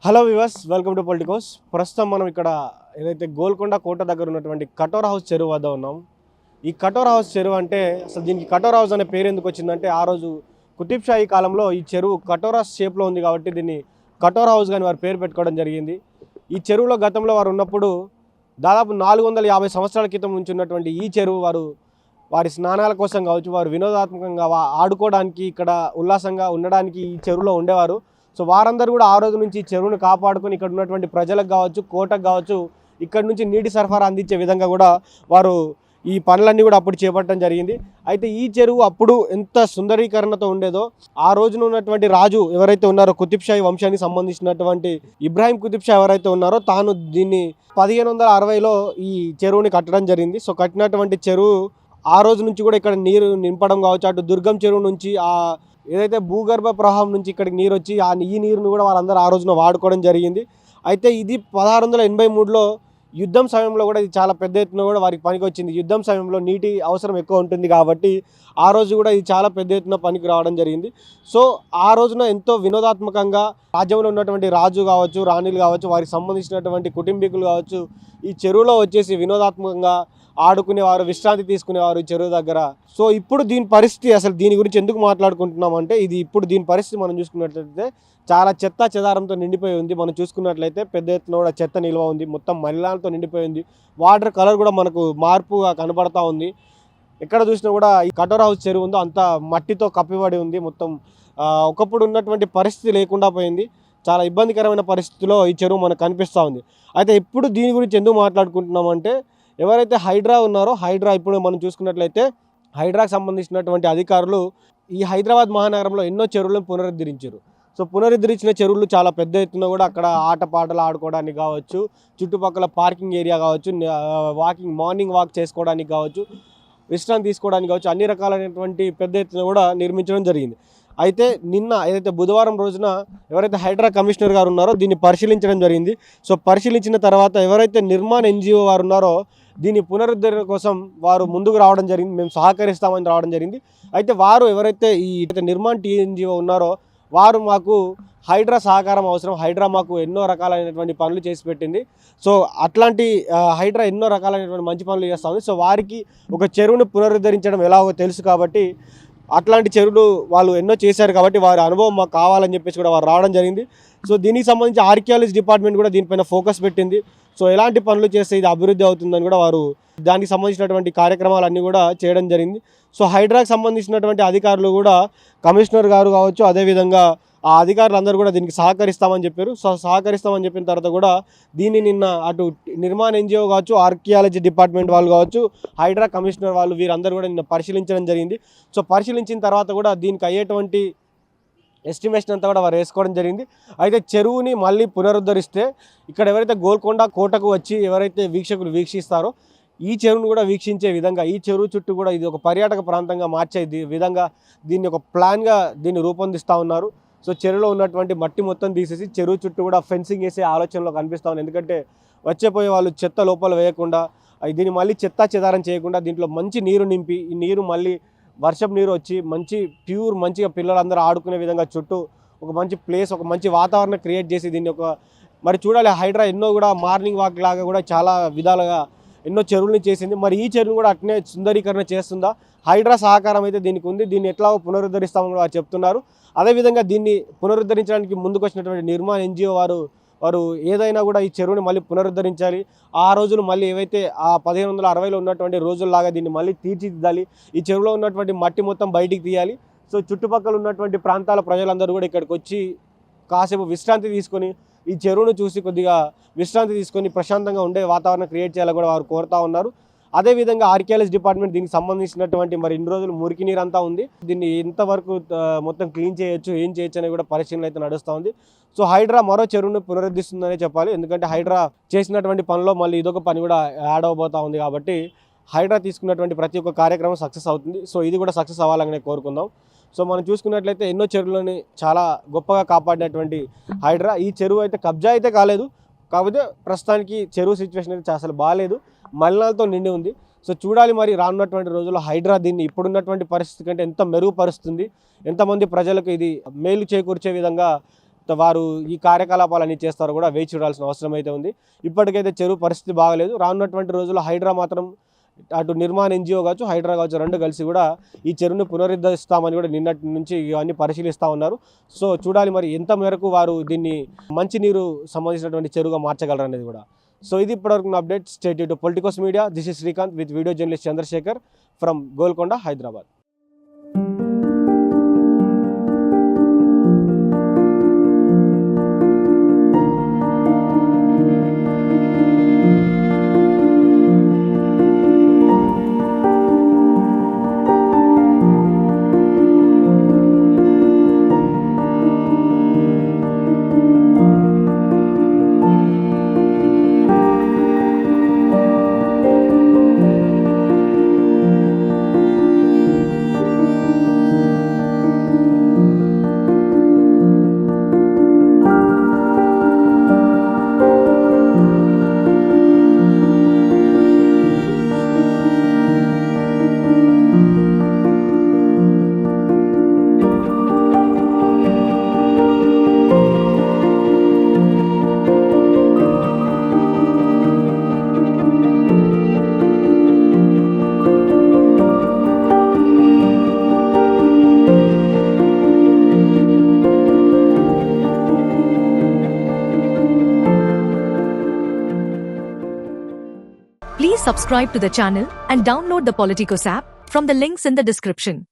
Hello viewers, welcome to Politicos. ప్రస్తుతం మనం ఇక్కడ ఏదైతే గోల్కొండ కోట దగ్గర ఉన్నటువంటి కటోరా హౌస్ చెరువు వద్ద ఉన్నాం. ఈ కటోరా హౌస్ చెరువు అంటే అసలు దీనికి కటోరా హౌస్ అనే పేరు ఎందుకు వచ్చిందంటే ఆ రోజు కుతుబ్ షాహీ కాలంలో ఈ చెరువు కటోరా షేప్లో ఉంది కాబట్టి దీన్ని కటోరా హౌస్ అని వారు పేరు పెట్టుకోవడం జరిగింది. ఈ చెరువులో గతంలో వారు ఉన్నప్పుడు దాదాపు 450 సంవత్సరాల క్రితం నుంచి ఉన్నటువంటి ఈ చెరువు వారి స్నానాల కోసం కావచ్చు, వారు వినోదాత్మకంగా ఆడుకోవడానికి, ఇక్కడ ఉల్లాసంగా ఉండడానికి ఈ చెరువులో ఉండేవారు. సో వారందరూ కూడా ఆ రోజు నుంచి ఈ చెరువును కాపాడుకొని ఇక్కడ ఉన్నటువంటి ప్రజలకు కావచ్చు, కోటకు కావచ్చు, ఇక్కడ నుంచి నీటి సరఫరా అందించే విధంగా కూడా వారు ఈ పనులన్నీ కూడా అప్పుడు చేపట్టడం జరిగింది. అయితే ఈ చెరువు అప్పుడు ఎంత సుందరీకరణతో ఉండేదో, ఆ రోజున ఉన్నటువంటి రాజు ఎవరైతే ఉన్నారో కుతుబ్ షాహీ వంశానికి సంబంధించినటువంటి ఇబ్రాహిం కుతుబ్ షా ఎవరైతే ఉన్నారో తాను దీన్ని 1560లో ఈ చెరువుని కట్టడం జరిగింది. సో కట్టినటువంటి చెరువు ఆ రోజు నుంచి కూడా ఇక్కడ నీరు నింపడం కావచ్చు, అటు దుర్గం చెరువు నుంచి ఏదైతే భూగర్భ ప్రవాహం నుంచి ఇక్కడికి నీరు వచ్చి ఈ నీరును కూడా వాళ్ళందరూ ఆ రోజున వాడుకోవడం జరిగింది. అయితే ఇది 1683లో యుద్ధం సమయంలో కూడా ఇది చాలా పెద్ద ఎత్తున కూడా వారికి పనికి వచ్చింది. యుద్ధం సమయంలో నీటి అవసరం ఎక్కువ ఉంటుంది కాబట్టి ఆ రోజు కూడా ఇది చాలా పెద్ద ఎత్తున పనికి రావడం జరిగింది. సో ఆ రోజున ఎంతో వినోదాత్మకంగా రాజ్యంలో ఉన్నటువంటి రాజు కావచ్చు, రాణిలు కావచ్చు, వారికి సంబంధించినటువంటి కుటుంబీకులు కావచ్చు, ఈ చెరువులో వచ్చేసి వినోదాత్మకంగా ఆడుకునేవారు, విశ్రాంతి తీసుకునేవారు ఈ చెరువు దగ్గర. సో ఇప్పుడు దీని పరిస్థితి, అసలు దీని గురించి ఎందుకు మాట్లాడుకుంటున్నామంటే ఇప్పుడు దీని పరిస్థితి మనం చూసుకున్నట్లయితే చాలా చెత్త చెదారంతో నిండిపోయి ఉంది. మనం చూసుకున్నట్లయితే పెద్ద ఎత్తున కూడా చెత్త నిల్వ ఉంది, మొత్తం మలినాలతో నిండిపోయి ఉంది. వాటర్ కలర్ కూడా మనకు మార్పుగా కనబడతా ఉంది. ఎక్కడ చూసినా కూడా ఈ కటోరా హౌస్ చెరువు ఉందో అంతా మట్టితో కప్పిబడి ఉంది. మొత్తం ఒకప్పుడు ఉన్నటువంటి పరిస్థితి లేకుండా పోయింది. చాలా ఇబ్బందికరమైన పరిస్థితిలో ఈ చెరువు మనకు కనిపిస్తూ ఉంది. అయితే ఇప్పుడు దీని గురించి ఎందుకు మాట్లాడుకుంటున్నామంటే ఎవరైతే హైడ్రా ఉన్నారో, హైడ్రా ఇప్పుడు మనం చూసుకున్నట్లయితే హైడ్రాకు సంబంధించినటువంటి అధికారులు ఈ హైదరాబాద్ మహానగరంలో ఎన్నో చెరువులను పునరుద్ధరించారు. సో పునరుద్ధరించిన చెరువులు చాలా పెద్ద ఎత్తున కూడా అక్కడ ఆటపాటలు ఆడుకోవడానికి కావచ్చు, చుట్టుపక్కల పార్కింగ్ ఏరియా కావచ్చు, మార్నింగ్ వాక్ చేసుకోవడానికి కావచ్చు, విశ్రాంతి తీసుకోవడానికి కావచ్చు, అన్ని రకాలైనటువంటి పెద్ద ఎత్తున కూడా నిర్మించడం జరిగింది. అయితే నిన్న ఏదైతే బుధవారం రోజున ఎవరైతే హైడ్రా కమిషనర్ గారు ఉన్నారో దీన్ని పరిశీలించడం జరిగింది. సో పరిశీలించిన తర్వాత ఎవరైతే నిర్మాణ్ ఎన్జిఓ వారు ఉన్నారో దీని పునరుద్ధరణ కోసం వారు ముందుకు రావడం జరిగింది. మేము సహకరిస్తామని రావడం జరిగింది. అయితే వారు ఎవరైతే ఈ నిర్మాణ్ టీఎన్జిఓ ఉన్నారో వారు మాకు హైడ్రా సహకారం అవసరం, హైడ్రా మాకు ఎన్నో రకాలైనటువంటి పనులు చేసి పెట్టింది. సో అట్లాంటి హైడ్రా ఎన్నో రకాలైనటువంటి మంచి పనులు చేస్తూ ఉంది. సో వారికి ఒక చెరువును పునరుద్ధరించడం ఎలాగో తెలుసు కాబట్టి అట్లాంటి చెరువులు వాళ్ళు ఎన్నో చేశారు కాబట్టి వారి అనుభవం మాకు కావాలని చెప్పేసి కూడా వారు రావడం జరిగింది. సో దీనికి సంబంధించి ఆర్కియాలజీ డిపార్ట్మెంట్ కూడా దీనిపైన ఫోకస్ పెట్టింది. సో ఎలాంటి పనులు చేస్తే ఇది అభివృద్ధి అవుతుందని కూడా వారు దానికి సంబంధించినటువంటి కార్యక్రమాలన్నీ కూడా చేయడం జరిగింది. సో హైడ్రాకి సంబంధించినటువంటి అధికారులు కూడా కమిషనర్ గారు కావచ్చు, అదేవిధంగా ఆ అధికారులందరూ కూడా దీనికి సహకరిస్తామని చెప్పారు. సో సహకరిస్తామని చెప్పిన తర్వాత కూడా దీన్ని నిన్న అటు నిర్మాణ్ ఎన్జిఓ కావచ్చు, ఆర్కియాలజీ డిపార్ట్మెంట్ వాళ్ళు కావచ్చు, హైడ్రా కమిషనర్ వాళ్ళు వీరందరూ కూడా నిన్న పరిశీలించడం జరిగింది. సో పరిశీలించిన తర్వాత కూడా దీనికి అయ్యేటువంటి ఎస్టిమేషన్ అంతా కూడా వారు వేసుకోవడం జరిగింది. అయితే చెరువుని మళ్ళీ పునరుద్ధరిస్తే ఇక్కడ ఎవరైతే గోల్కొండ కోటకు వచ్చి ఎవరైతే వీక్షకులు వీక్షిస్తారో ఈ చెరువును కూడా వీక్షించే విధంగా, ఈ చెరువు చుట్టూ కూడా ఇది ఒక పర్యాటక ప్రాంతంగా మార్చే విధంగా దీన్ని ఒక ప్లాన్గా దీన్ని రూపొందిస్తూ ఉన్నారు. సో చెరువులో ఉన్నటువంటి మట్టి మొత్తం తీసేసి చెరువు చుట్టూ కూడా ఫెన్సింగ్ వేసే ఆలోచనలో కనిపిస్తూ ఉంది. ఎందుకంటే వచ్చేపోయే వాళ్ళు చెత్త లోపల వేయకుండా, దీన్ని మళ్ళీ చెత్త చెదారం చేయకుండా దీంట్లో మంచి నీరు నింపి, ఈ నీరు మళ్ళీ వర్షం నీరు వచ్చి మంచిగా పిల్లలందరూ ఆడుకునే విధంగా చుట్టూ ఒక మంచి ప్లేస్, ఒక మంచి వాతావరణం క్రియేట్ చేసి దీన్ని మరి చూడాలి. హైడ్రా ఎన్నో కూడా మార్నింగ్ వాక్ లాగా కూడా చాలా విధాలుగా ఎన్నో చెరువుల్ని చేసింది. మరి ఈ చెరువును కూడా అట్నే సుందరీకరణ చేస్తుందా? హైడ్రా సహకారం అయితే దీనికి ఉంది. దీన్ని ఎట్లాగో పునరుద్ధరిస్తామని కూడా చెప్తున్నారు. అదేవిధంగా దీన్ని పునరుద్ధరించడానికి ముందుకు వచ్చినటువంటి నిర్మాణ్ ఎన్జిఓ వారు ఏదైనా కూడా ఈ చెరువుని మళ్ళీ పునరుద్ధరించాలి. ఆ రోజులు మళ్ళీ ఏవైతే ఆ 1560లో ఉన్నటువంటి రోజుల్లాగా దీన్ని మళ్ళీ తీర్చిదిద్దాలి. ఈ చెరువులో ఉన్నటువంటి మట్టి మొత్తం బయటికి తీయాలి. సో చుట్టుపక్కల ఉన్నటువంటి ప్రాంతాల ప్రజలందరూ కూడా ఇక్కడికి వచ్చి కాసేపు విశ్రాంతి తీసుకొని ఈ చెరువును చూసి కొద్దిగా విశ్రాంతి తీసుకొని ప్రశాంతంగా ఉండే వాతావరణం క్రియేట్ చేయాలని కూడా వారు కోరుతూ ఉన్నారు. అదేవిధంగా ఆర్కియాలజీ డిపార్ట్మెంట్ దీనికి సంబంధించినటువంటి మరి ఇన్ని రోజులు మురికి నీరు అంతా ఉంది, దీన్ని ఎంతవరకు మొత్తం క్లీన్ చేయొచ్చు, ఏం చేయొచ్చు అనేది కూడా పరిశీలన అయితే నడుస్తూ ఉంది. సో హైడ్రా మరో చెరువును పునరుద్ధరిస్తుందనే చెప్పాలి. ఎందుకంటే హైడ్రా చేసినటువంటి పనిలో మళ్ళీ ఇదొక పని కూడా యాడ్ అవబోతూ ఉంది కాబట్టి హైడ్రా తీసుకున్నటువంటి ప్రతి ఒక్క కార్యక్రమం సక్సెస్ అవుతుంది. సో ఇది కూడా సక్సెస్ అవ్వాలని కోరుకుందాం. సో మనం చూసుకున్నట్లయితే ఎన్నో చెరువులని చాలా గొప్పగా కాపాడినటువంటి హైడ్రా, ఈ చెరువు అయితే కబ్జా అయితే కాలేదు, కాకపోతే ప్రస్తుతానికి చెరువు సిచ్యువేషన్ అయితే అసలు బాగాలేదు, మలినాలతో నిండి ఉంది. సో చూడాలి మరి రానున్నటువంటి రోజుల్లో హైడ్రా దీన్ని ఇప్పుడున్నటువంటి పరిస్థితి కంటే ఎంత మెరుగుపరుస్తుంది, ఎంతమంది ప్రజలకు ఇది మేలు చేకూర్చే విధంగా వారు ఈ కార్యకలాపాలన్నీ చేస్తారో కూడా వేచి చూడాల్సిన అవసరం అయితే ఉంది. ఇప్పటికైతే చెరువు పరిస్థితి బాగలేదు. రానున్నటువంటి రోజుల్లో హైడ్రా మాత్రం అటు నిర్మాణ ఎన్జిఓ కావచ్చు, హైడ్రా కావచ్చు, రెండు కలిసి కూడా ఈ చెరువుని పునరుద్ధరిస్తామని కూడా నిన్నటి నుంచి ఇవన్నీ పరిశీలిస్తూ ఉన్నారు. సో చూడాలి మరి ఎంత మేరకు వారు దీన్ని మంచినీరు సంబంధించినటువంటి చెరువుగా మార్చగలరు అనేది కూడా. సో ఇది ఇప్పటివరకు update. Stay tune to Politicos Media. This is Srikanth with video journalist Chandrasekhar from Golconda, Hyderabad. Please subscribe to the channel and download the Politicos app from the links in the description.